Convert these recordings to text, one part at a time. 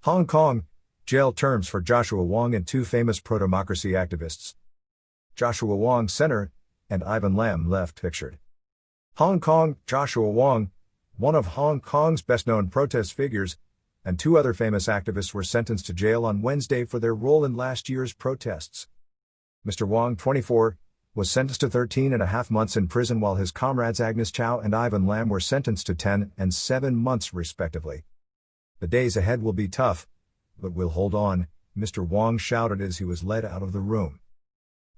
Hong Kong, jail terms for Joshua Wong and two famous pro-democracy activists. Joshua Wong center, and Ivan Lam left pictured. Hong Kong, Joshua Wong, one of Hong Kong's best-known protest figures, and two other famous activists were sentenced to jail on Wednesday for their role in last year's protests. Mr. Wong, 24, was sentenced to 13.5 months in prison while his comrades Agnes, Chow and Ivan Lam were sentenced to 10 and 7 months respectively. The days ahead will be tough, but we'll hold on, Mr. Wong shouted as he was led out of the room.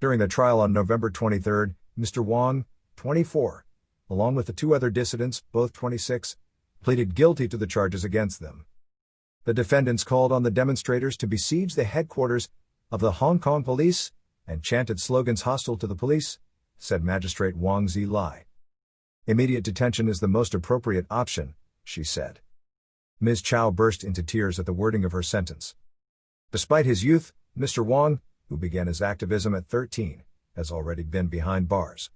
During the trial on November 23, Mr. Wong, 24, along with the two other dissidents, both 26, pleaded guilty to the charges against them. The defendants called on the demonstrators to besiege the headquarters of the Hong Kong police and chanted slogans hostile to the police, said Magistrate Wang Sze-lai. Immediate detention is the most appropriate option, she said. Ms. Chow burst into tears at the wording of her sentence. Despite his youth, Mr. Wong, who began his activism at 13, has already been behind bars.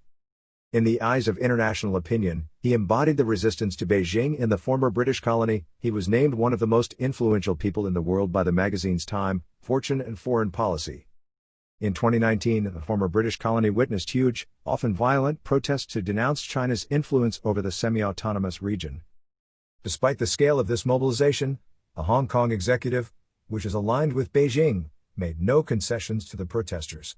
In the eyes of international opinion, he embodied the resistance to Beijing in the former British colony. He was named one of the most influential people in the world by the magazines Time, Fortune and Foreign Policy. In 2019, the former British colony witnessed huge, often violent, protests to denounce China's influence over the semi-autonomous region. Despite the scale of this mobilization, a Hong Kong executive, which is aligned with Beijing, made no concessions to the protesters.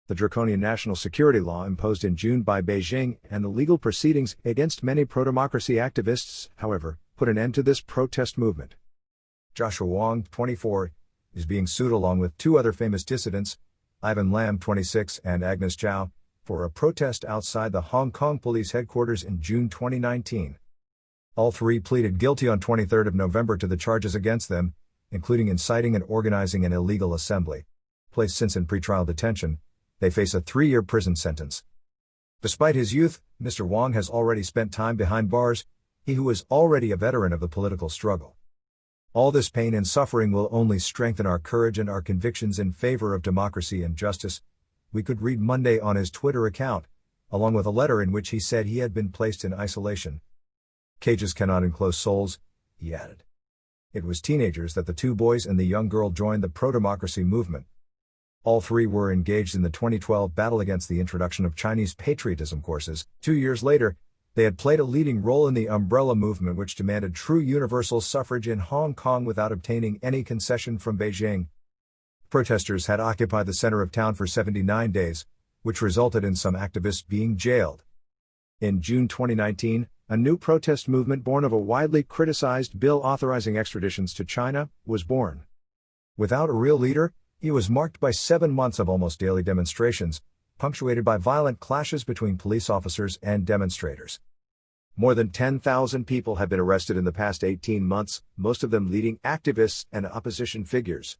The draconian national security law imposed in June by Beijing and the legal proceedings against many pro-democracy activists, however, put an end to this protest movement. Joshua Wong, 24, is being sued along with two other famous dissidents, Ivan Lam, 26, and Agnes, Chow, for a protest outside the Hong Kong police headquarters in June 2019. All three pleaded guilty on 23 November to the charges against them, including inciting and organizing an illegal assembly. Placed since in pretrial detention, they face a 3-year prison sentence. Despite his youth, Mr. Wong has already spent time behind bars, he who is already a veteran of the political struggle. All this pain and suffering will only strengthen our courage and our convictions in favor of democracy and justice, we could read Monday on his Twitter account, along with a letter in which he said he had been placed in isolation. Cages cannot enclose souls, he added. It was teenagers that the two boys and the young girl joined the pro-democracy movement. All three were engaged in the 2012 battle against the introduction of Chinese patriotism courses. 2 years later, they had played a leading role in the umbrella movement which demanded true universal suffrage in Hong Kong without obtaining any concession from Beijing. Protesters had occupied the center of town for 79 days, which resulted in some activists being jailed. In June 2019, a new protest movement born of a widely criticized bill authorizing extraditions to China was born. Without a real leader, he was marked by 7 months of almost daily demonstrations, punctuated by violent clashes between police officers and demonstrators. More than 10,000 people have been arrested in the past 18 months, most of them leading activists and opposition figures.